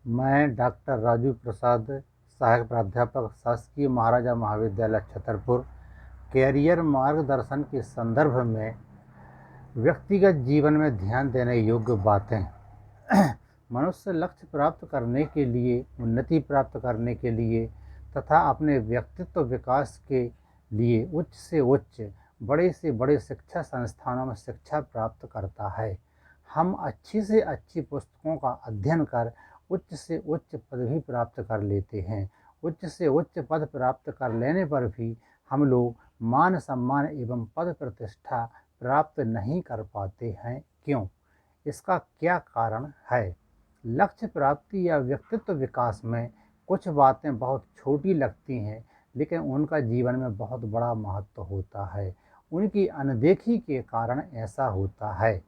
मैं डॉक्टर राजू प्रसाद, सहायक प्राध्यापक, शासकीय महाराजा महाविद्यालय छतरपुर, कैरियर मार्गदर्शन के संदर्भ में व्यक्तिगत जीवन में ध्यान देने योग्य बातें। मनुष्य लक्ष्य प्राप्त करने के लिए, उन्नति प्राप्त करने के लिए तथा अपने व्यक्तित्व विकास के लिए उच्च से उच्च, बड़े से बड़े शिक्षा संस्थानों में शिक्षा प्राप्त करता है। हम अच्छी से अच्छी पुस्तकों का अध्ययन कर उच्च से उच्च पद भी प्राप्त कर लेते हैं। उच्च से उच्च पद प्राप्त कर लेने पर भी हम लोग मान सम्मान एवं पद प्रतिष्ठा प्राप्त नहीं कर पाते हैं। क्यों? इसका क्या कारण है? लक्ष्य प्राप्ति या व्यक्तित्व विकास में कुछ बातें बहुत छोटी लगती हैं, लेकिन उनका जीवन में बहुत बड़ा महत्व होता है। उनकी अनदेखी के कारण ऐसा होता है।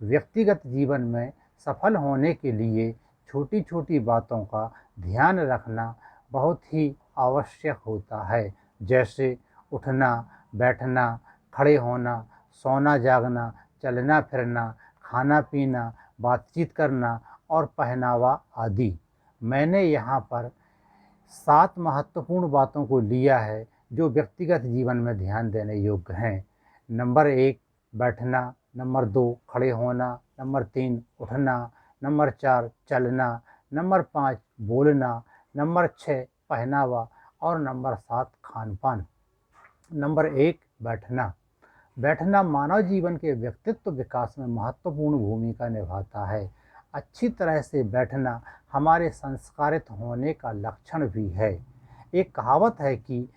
व्यक्तिगत जीवन में सफल होने के लिए छोटी छोटी बातों का ध्यान रखना बहुत ही आवश्यक होता है। जैसे उठना, बैठना, खड़े होना, सोना जागना, चलना फिरना, खाना पीना, बातचीत करना और पहनावा आदि। मैंने यहाँ पर 7 महत्वपूर्ण बातों को लिया है जो व्यक्तिगत जीवन में ध्यान देने योग्य हैं। नंबर 1 बैठना, नंबर 2 खड़े होना, नंबर 3 उठना, नंबर 4 चलना, नंबर 5 बोलना, नंबर 6 पहनावा और नंबर 7 खान पान। नंबर 1 बैठना। बैठना मानव जीवन के व्यक्तित्व विकास में महत्वपूर्ण भूमिका निभाता है। अच्छी तरह से बैठना हमारे संस्कारित होने का लक्षण भी है। एक कहावत है कि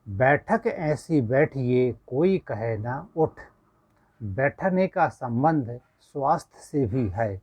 बैठक ऐसी बैठिए कोई कहे ना उठ। बैठने का संबंध स्वास्थ्य से भी है।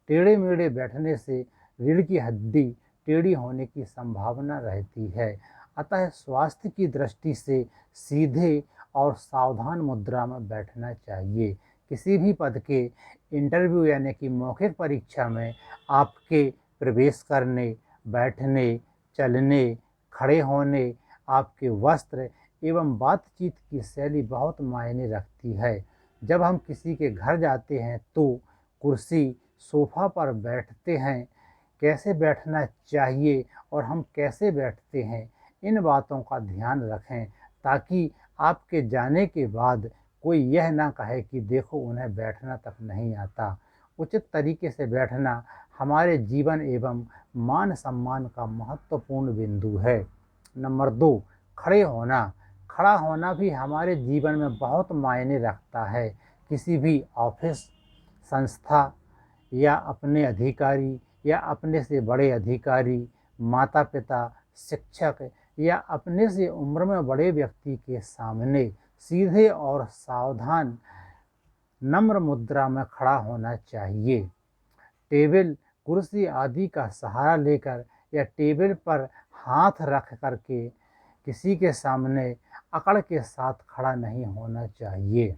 टेढ़े मेढ़े बैठने से रीढ़ की हड्डी टेढ़ी होने की संभावना रहती है। अतः स्वास्थ्य की दृष्टि से सीधे और सावधान मुद्रा में बैठना चाहिए। किसी भी पद के इंटरव्यू यानी कि मौखिक परीक्षा में आपके प्रवेश करने, बैठने, चलने, खड़े होने, आपके वस्त्र एवं बातचीत की शैली बहुत मायने रखती है। जब हम किसी के घर जाते हैं तो कुर्सी, सोफ़ा पर बैठते हैं, कैसे बैठना चाहिए और हम कैसे बैठते हैं, इन बातों का ध्यान रखें ताकि आपके जाने के बाद कोई यह ना कहे कि देखो उन्हें बैठना तक नहीं आता। उचित तरीके से बैठना हमारे जीवन एवं मान सम्मान का महत्वपूर्ण बिंदु है। नंबर 2 खड़े होना। खड़ा होना भी हमारे जीवन में बहुत मायने रखता है। किसी भी ऑफिस, संस्था या अपने अधिकारी या अपने से बड़े अधिकारी, माता पिता, शिक्षक या अपने से उम्र में बड़े व्यक्ति के सामने सीधे और सावधान नम्र मुद्रा में खड़ा होना चाहिए। टेबल, कुर्सी आदि का सहारा लेकर या टेबल पर हाथ रख करके किसी के सामने अकड़ के साथ खड़ा नहीं होना चाहिए।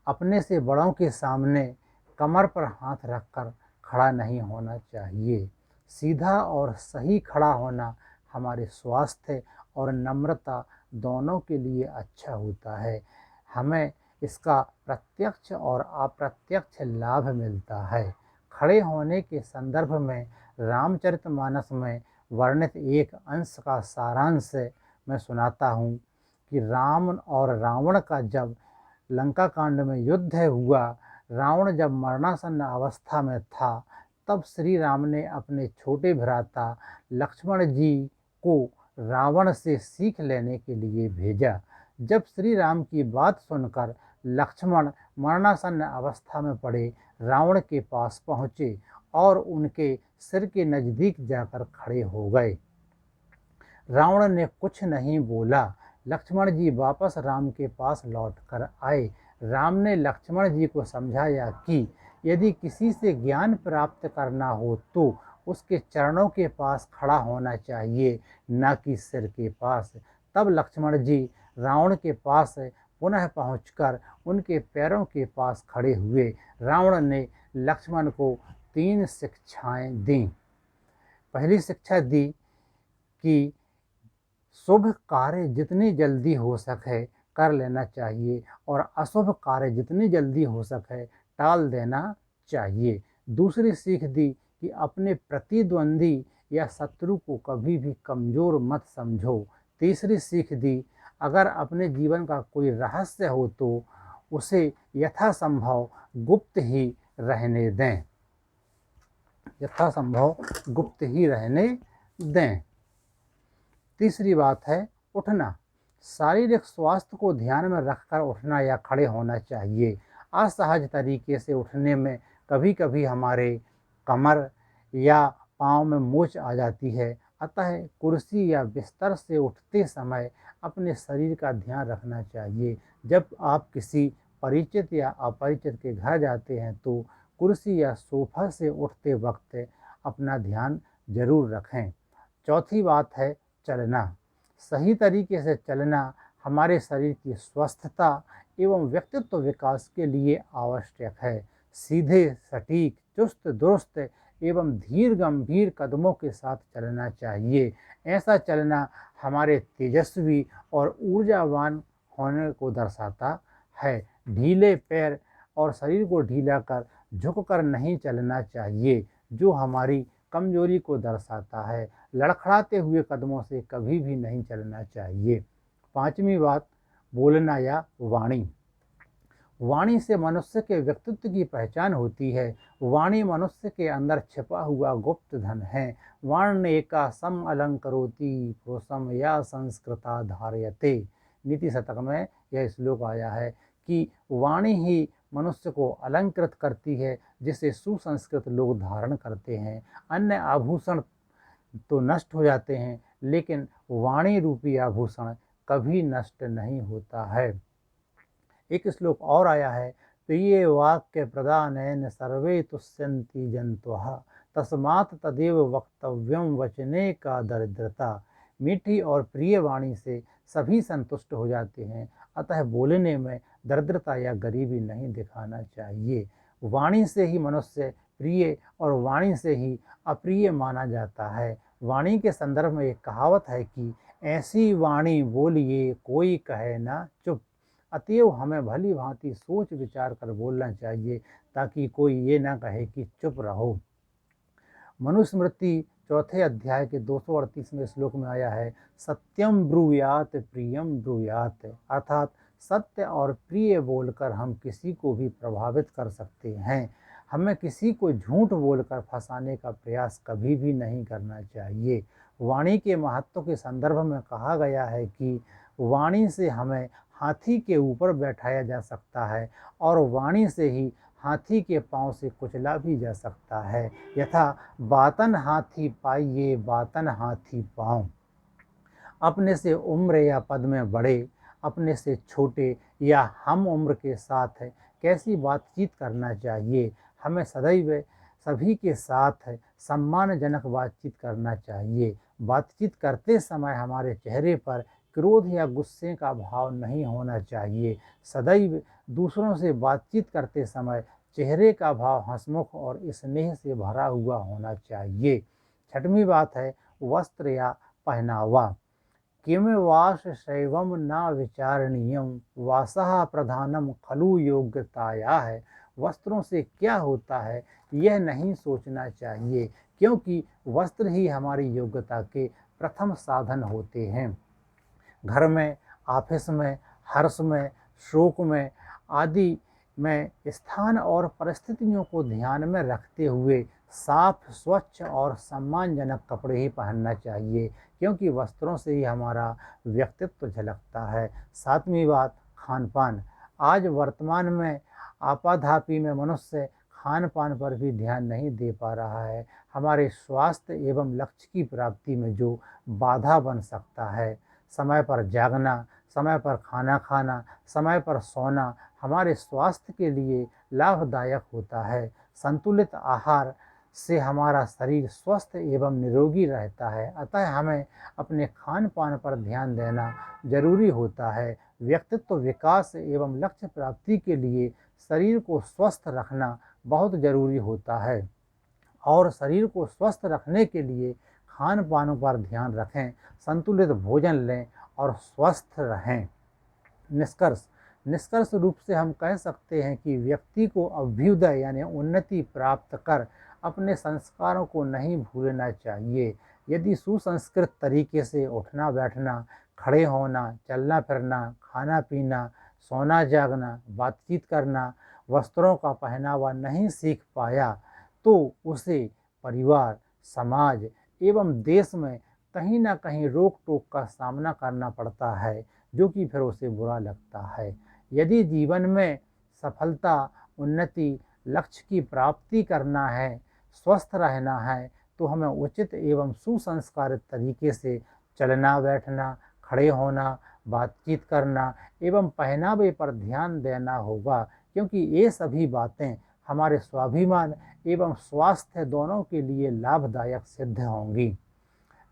अपने से बड़ों के सामने कमर पर हाथ रखकर खड़ा नहीं होना चाहिए। सीधा और सही खड़ा होना हमारे स्वास्थ्य और नम्रता दोनों के लिए अच्छा होता है। हमें इसका प्रत्यक्ष और अप्रत्यक्ष लाभ मिलता है। खड़े होने के संदर्भ में रामचरितमानस में वर्णित एक अंश का सारांश मैं सुनाता हूँ कि राम और रावण का जब लंका कांड में युद्ध हुआ, रावण जब मरणासन्न अवस्था में था, तब श्री राम ने अपने छोटे भ्राता लक्ष्मण जी को रावण से सीख लेने के लिए भेजा। जब श्री राम की बात सुनकर लक्ष्मण मरणासन्न अवस्था में पड़े रावण के पास पहुँचे और उनके सिर के नज़दीक जाकर खड़े हो गए। रावण ने कुछ नहीं बोला। लक्ष्मण जी वापस राम के पास लौट कर आए। राम ने लक्ष्मण जी को समझाया कि यदि किसी से ज्ञान प्राप्त करना हो तो उसके चरणों के पास खड़ा होना चाहिए, न कि सिर के पास। तब लक्ष्मण जी रावण के पास पुनः पहुंचकर उनके पैरों के पास खड़े हुए। रावण ने लक्ष्मण को 3 शिक्षाएं दी। पहली शिक्षा दी कि शुभ कार्य जितनी जल्दी हो सके कर लेना चाहिए और अशुभ कार्य जितनी जल्दी हो सके टाल देना चाहिए। दूसरी सीख दी कि अपने प्रतिद्वंदी या शत्रु को कभी भी कमज़ोर मत समझो। तीसरी सीख दी, अगर अपने जीवन का कोई रहस्य हो तो उसे यथासंभव गुप्त ही रहने दें। यथासंभव गुप्त ही रहने दें। तीसरी बात है उठना। शारीरिक स्वास्थ्य को ध्यान में रखकर उठना या खड़े होना चाहिए। असहज तरीके से उठने में कभी कभी हमारे कमर या पाँव में मोच आ जाती है, अतः कुर्सी या बिस्तर से उठते समय अपने शरीर का ध्यान रखना चाहिए। जब आप किसी परिचित या अपरिचित के घर जाते हैं तो कुर्सी या सोफा से उठते वक्त अपना ध्यान जरूर रखें। चौथी बात है चलना। सही तरीके से चलना हमारे शरीर की स्वस्थता एवं व्यक्तित्व विकास के लिए आवश्यक है। सीधे, सटीक, चुस्त दुरुस्त एवं धीर गंभीर कदमों के साथ चलना चाहिए। ऐसा चलना हमारे तेजस्वी और ऊर्जावान होने को दर्शाता है। ढीले पैर और शरीर को ढीला कर झुककर नहीं चलना चाहिए, जो हमारी कमजोरी को दर्शाता है। लड़खड़ाते हुए कदमों से कभी भी नहीं चलना चाहिए। पांचवी बात, बोलना या वाणी। वाणी से मनुष्य के व्यक्तित्व की पहचान होती है। वाणी मनुष्य के अंदर छिपा हुआ गुप्त धन है। वाण्य का सम अलंकरोति पुरुषम या संस्कृता धार्यते। नीति शतक में यह श्लोक आया है कि वाणी ही मनुष्य को अलंकृत करती है, जिसे सुसंस्कृत लोग धारण करते हैं। अन्य आभूषण तो नष्ट हो जाते हैं, लेकिन वाणी रूपी आभूषण कभी नष्ट नहीं होता है। एक श्लोक और आया है, प्रिय वाक्य प्रदानेन सर्वे तुष्यन्ति जन्तवः तस्मात् तदेव वक्तव्यम वचने का दरिद्रता। मीठी और प्रिय वाणी से सभी संतुष्ट हो जाते हैं, अतः बोलने में दरिद्रता या गरीबी नहीं दिखाना चाहिए। वाणी से ही मनुष्य प्रिय और वाणी से ही अप्रिय माना जाता है। वाणी के संदर्भ में एक कहावत है कि ऐसी वाणी बोलिए कोई कहे ना चुप। अतएव हमें भली भांति सोच विचार कर बोलना चाहिए, ताकि कोई ये ना कहे कि चुप रहो। मनुस्मृति चौथे अध्याय के 238वें श्लोक में आया है, सत्यम ब्रूयात प्रियम ब्रूयात, अर्थात सत्य और प्रिय बोलकर हम किसी को भी प्रभावित कर सकते हैं। हमें किसी को झूठ बोलकर फंसाने का प्रयास कभी भी नहीं करना चाहिए। वाणी के महत्व के संदर्भ में कहा गया है कि वाणी से हमें हाथी के ऊपर बैठाया जा सकता है और वाणी से ही हाथी के पांव से कुचला भी जा सकता है। यथा बातन हाथी पाइये बातन हाथी पाँव। अपने से उम्र या पद में बड़े, अपने से छोटे या हम उम्र के साथ कैसी बातचीत करना चाहिए। हमें सदैव सभी के साथ सम्मानजनक बातचीत करना चाहिए। बातचीत करते समय हमारे चेहरे पर क्रोध या गुस्से का भाव नहीं होना चाहिए। सदैव दूसरों से बातचीत करते समय चेहरे का भाव हंसमुख और स्नेह से भरा हुआ होना चाहिए। छठवीं बात है वस्त्र या पहनावा। किम वास शैवम न विचारणीयम वासः प्रधानम खलु योग्यताया है। वस्त्रों से क्या होता है यह नहीं सोचना चाहिए, क्योंकि वस्त्र ही हमारी योग्यता के प्रथम साधन होते हैं। घर में, ऑफिस में, हर्ष में, शोक में आदि में स्थान और परिस्थितियों को ध्यान में रखते हुए साफ, स्वच्छ और सम्मानजनक कपड़े ही पहनना चाहिए, क्योंकि वस्त्रों से ही हमारा व्यक्तित्व झलकता है। सातवीं बात, खान पान। आज वर्तमान में आपाधापी में मनुष्य खान पान पर भी ध्यान नहीं दे पा रहा है। हमारे स्वास्थ्य एवं लक्ष्य की प्राप्ति में जो बाधा बन सकता है। समय पर जागना, समय पर खाना खाना, समय पर सोना हमारे स्वास्थ्य के लिए लाभदायक होता है। संतुलित आहार से हमारा शरीर स्वस्थ एवं निरोगी रहता है, अतः हमें अपने खान पान पर ध्यान देना जरूरी होता है। व्यक्तित्व विकास एवं लक्ष्य प्राप्ति के लिए शरीर को स्वस्थ रखना बहुत जरूरी होता है, और शरीर को स्वस्थ रखने के लिए खान पान पर ध्यान रखें, संतुलित भोजन लें और स्वस्थ रहें। निष्कर्ष रूप से हम कह सकते हैं कि व्यक्ति को अभ्युदय यानी उन्नति प्राप्त कर अपने संस्कारों को नहीं भूलना चाहिए। यदि सुसंस्कृत तरीके से उठना बैठना, खड़े होना, चलना फिरना, खाना पीना, सोना जागना, बातचीत करना, वस्त्रों का पहनावा नहीं सीख पाया, तो उसे परिवार, समाज एवं देश में कहीं न कहीं रोक-टोक का सामना करना पड़ता है, जो कि फिर उसे बुरा लगता है। यदि जीवन में सफलता, उन्नति, लक्ष्य की प्राप्ति करना है, स्वस्थ रहना है, तो हमें उचित एवं सुसंस्कारित तरीके से चलना बैठना, खड़े होना, बातचीत करना एवं पहनावे पर ध्यान देना होगा, क्योंकि ये सभी बातें हमारे स्वाभिमान एवं स्वास्थ्य दोनों के लिए लाभदायक सिद्ध होंगी।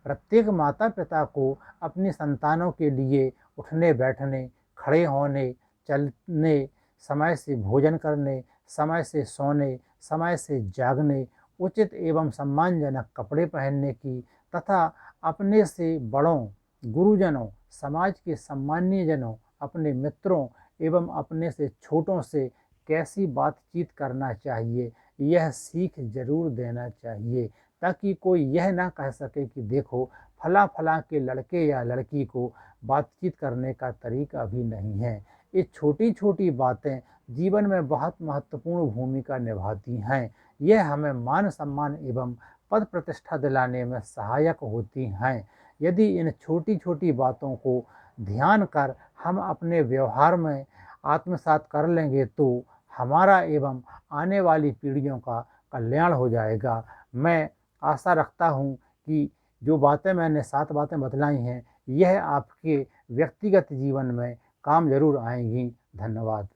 प्रत्येक माता पिता को अपनी संतानों के लिए उठने बैठने, खड़े होने, चलने, समय से भोजन करने, समय से सोने, समय से जागने, उचित एवं सम्मानजनक कपड़े पहनने की तथा अपने से बड़ों, गुरुजनों, समाज के सम्मानीय जनों, अपने मित्रों एवं अपने से छोटों से कैसी बातचीत करना चाहिए, यह सीख ज़रूर देना चाहिए, ताकि कोई यह ना कह सके कि देखो फला-फला के लड़के या लड़की को बातचीत करने का तरीका भी नहीं है। ये छोटी-छोटी बातें जीवन में बहुत महत्वपूर्ण भूमिका निभाती हैं। यह हमें मान-सम्मान एवं पद प्रतिष्ठा दिलाने में सहायक होती हैं। यदि इन छोटी-छोटी बातों को ध्यान कर हम अपने व्यवहार में आत्मसात कर लेंगे, तो हमारा एवं आने वाली पीढ़ियों का कल्याण हो जाएगा। मैं आशा रखता हूँ कि जो बातें मैंने 7 बातें बतलाई हैं, यह आपके व्यक्तिगत जीवन में काम ज़रूर आएँगी। धन्यवाद।